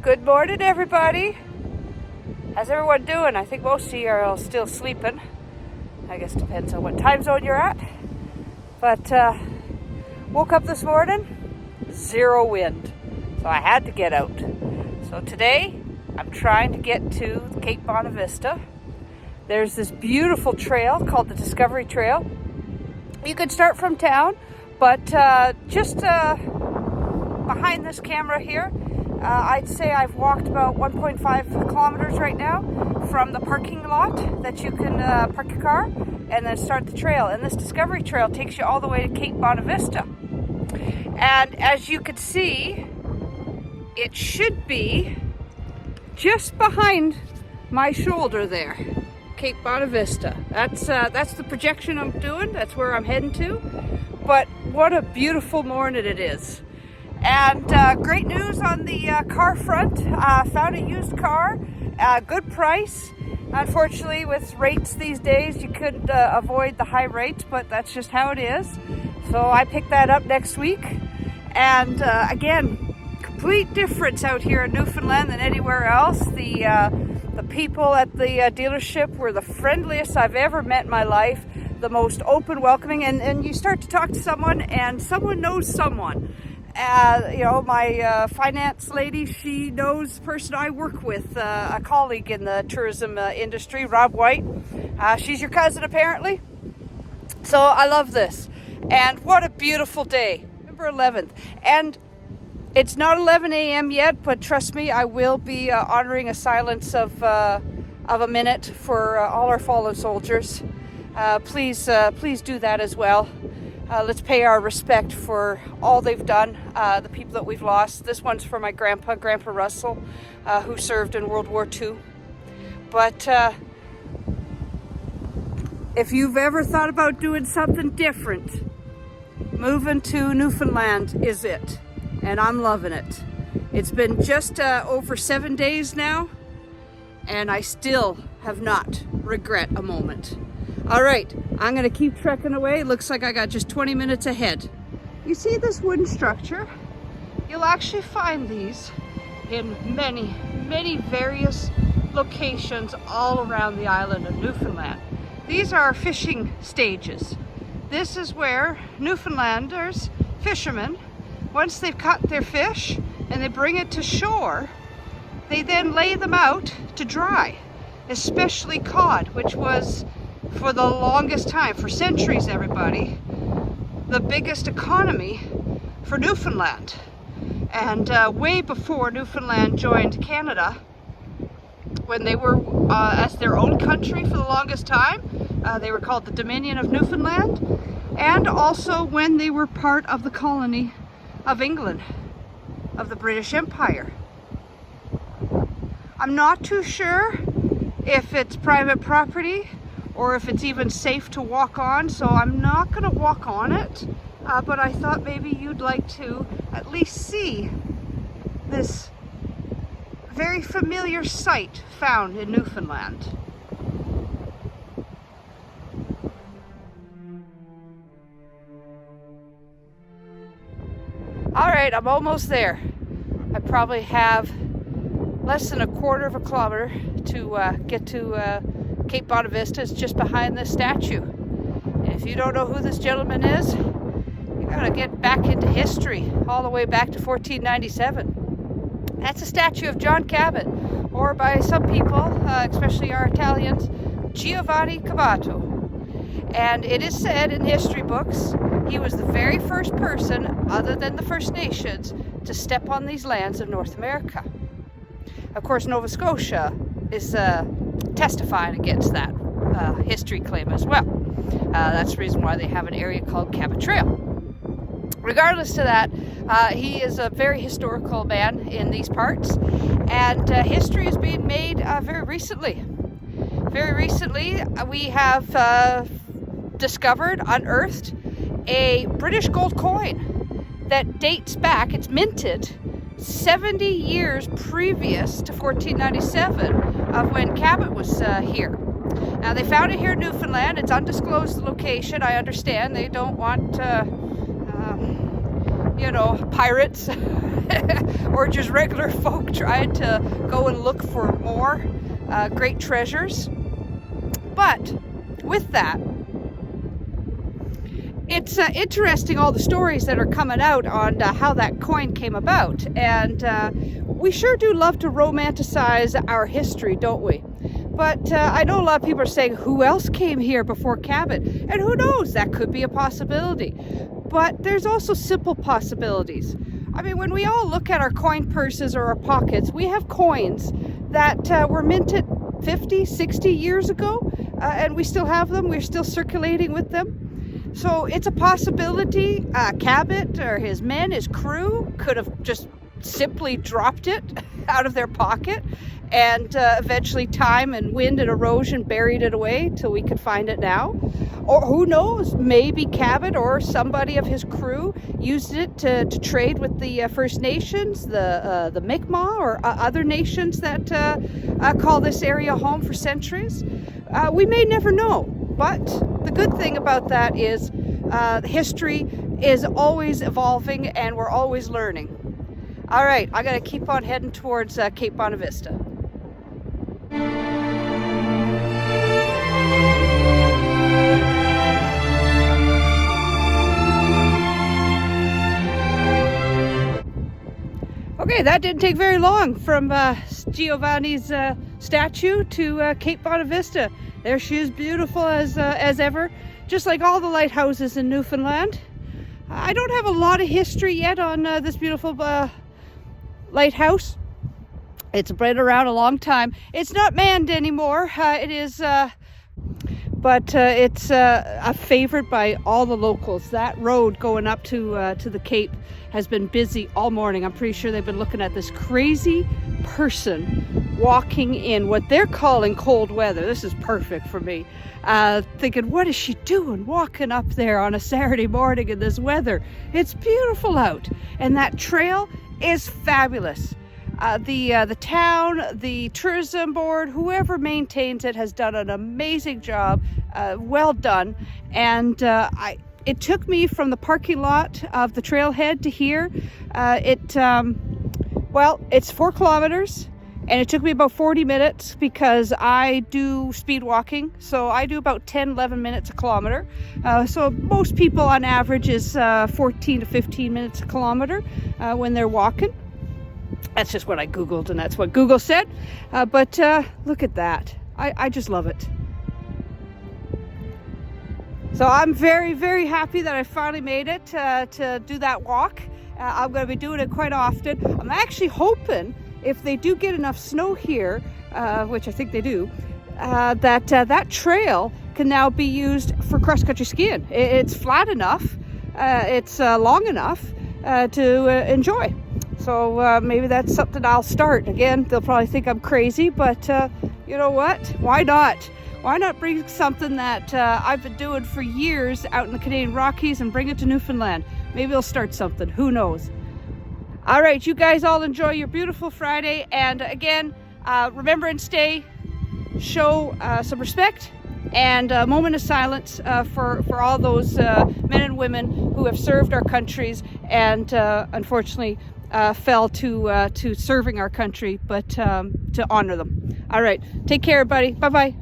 Good morning, everybody. How's everyone doing? I think most of you are all still sleeping. I guess depends on what time zone you're at. But woke up this morning, zero wind. So I had to get out. So today, I'm trying to get to Cape Bonavista. There's this beautiful trail called the Discovery Trail. You could start from town, but just behind this camera here, I'd say I've walked about 1.5 kilometers right now from the parking lot that you can park your car and then start the trail. And this Discovery Trail takes you all the way to Cape Bonavista. And as you can see, it should be just behind my shoulder there, Cape Bonavista. That's the projection I'm doing. That's where I'm heading to. But what a beautiful morning it is. And great news on the car front. Found a used car, good price. Unfortunately, with rates these days, you couldn't avoid the high rates, but that's just how it is. So I picked that up next week. And again, complete difference out here in Newfoundland than anywhere else. The people at the dealership were the friendliest I've ever met in my life, the most open, welcoming, and you start to talk to someone and someone knows someone. My finance lady, she knows the person I work with, a colleague in the tourism industry, Rob White. She's your cousin, apparently. So I love this. And what a beautiful day, November 11th. And it's not 11 a.m. yet, but trust me, I will be honoring a silence of a minute for all our fallen soldiers. Please do that as well. Let's pay our respect for all they've done, the people that we've lost. This one's for my Grandpa Russell, who served in World War II. But if you've ever thought about doing something different, moving to Newfoundland is it. And I'm loving it. It's been just over 7 days now, and I still have not regret a moment. All right, I'm gonna keep trekking away. Looks like I got just 20 minutes ahead. You see this wooden structure? You'll actually find these in many, many various locations all around the island of Newfoundland. These are fishing stages. This is where Newfoundlanders, fishermen, once they've caught their fish and they bring it to shore, they then lay them out to dry, especially cod, which was, for the longest time, for centuries everybody, the biggest economy for Newfoundland. And way before Newfoundland joined Canada, when they were as their own country for the longest time, they were called the Dominion of Newfoundland, and also when they were part of the colony of England, of the British Empire. I'm not too sure if it's private property or if it's even safe to walk on, so I'm not going to walk on it, but I thought maybe you'd like to at least see this very familiar sight found in Newfoundland. All right, I'm almost there. I probably have less than a quarter of a kilometer to get to Cape Bonavista. Is just behind this statue. And if you don't know who this gentleman is, you gotta get back into history, all the way back to 1497. That's a statue of John Cabot, or by some people, especially our Italians, Giovanni Caboto. And it is said in history books, he was the very first person, other than the First Nations, to step on these lands of North America. Of course, Nova Scotia is testifying against that history claim as well. That's the reason why they have an area called Cabot Trail. Regardless to that, he is a very historical man in these parts, and history is being made very recently. Very recently, we have unearthed a British gold coin that dates back, it's minted 70 years previous to 1497 of when Cabot was here. Now they found it here in Newfoundland. It's undisclosed location. I understand they don't want you know, pirates or just regular folk trying to go and look for more great treasures. But with that, it's interesting, all the stories that are coming out on how that coin came about. And we sure do love to romanticize our history, don't we? But I know a lot of people are saying, who else came here before Cabot? And who knows, that could be a possibility. But there's also simple possibilities. I mean, when we all look at our coin purses or our pockets, we have coins that were minted 50, 60 years ago, and we still have them. We're still circulating with them. So it's a possibility Cabot or his men, his crew, could have just simply dropped it out of their pocket, and eventually time and wind and erosion buried it away till we could find it now. Or who knows, maybe Cabot or somebody of his crew used it to trade with the First Nations, the Mi'kmaq, or other nations that call this area home for centuries. We may never know, but the good thing about that is history is always evolving and we're always learning. All right, I gotta keep on heading towards Cape Bonavista. Okay, that didn't take very long from Giovanni's statue to Cape Bonavista. There she is, beautiful as ever, just like all the lighthouses in Newfoundland. I don't have a lot of history yet on this beautiful lighthouse. It's been around a long time. It's not manned anymore. It is, but it's a favorite by all the locals. That road going up to the Cape has been busy all morning. I'm pretty sure they've been looking at this crazy person walking in what they're calling cold weather. This is perfect for me. Thinking, what is she doing walking up there on a Saturday morning in this weather? It's beautiful out, and that trail is fabulous. The town, the tourism board, whoever maintains it has done an amazing job. Well done. And it took me from the parking lot of the trailhead to here. It's 4 kilometers, and it took me about 40 minutes because I do speed walking. So I do about 10-11 minutes a kilometer. So most people on average is 14 to 15 minutes a kilometer when they're walking. That's just what I Googled, and that's what Google said. But look at that. I just love it. So I'm very, very happy that I finally made it to do that walk. I'm going to be doing it quite often. I'm actually hoping, if they do get enough snow here, which I think they do, that trail can now be used for cross-country skiing. It's flat enough, it's long enough to enjoy. So maybe that's something I'll start. Again, they'll probably think I'm crazy, but you know what? Why not? Why not bring something that I've been doing for years out in the Canadian Rockies and bring it to Newfoundland? Maybe I'll start something. Who knows? All right, you guys all enjoy your beautiful Friday. And again, remember and show some respect and a moment of silence for all those men and women who have served our countries and unfortunately fell to serving our country, but to honor them. All right, take care, everybody. Bye-bye.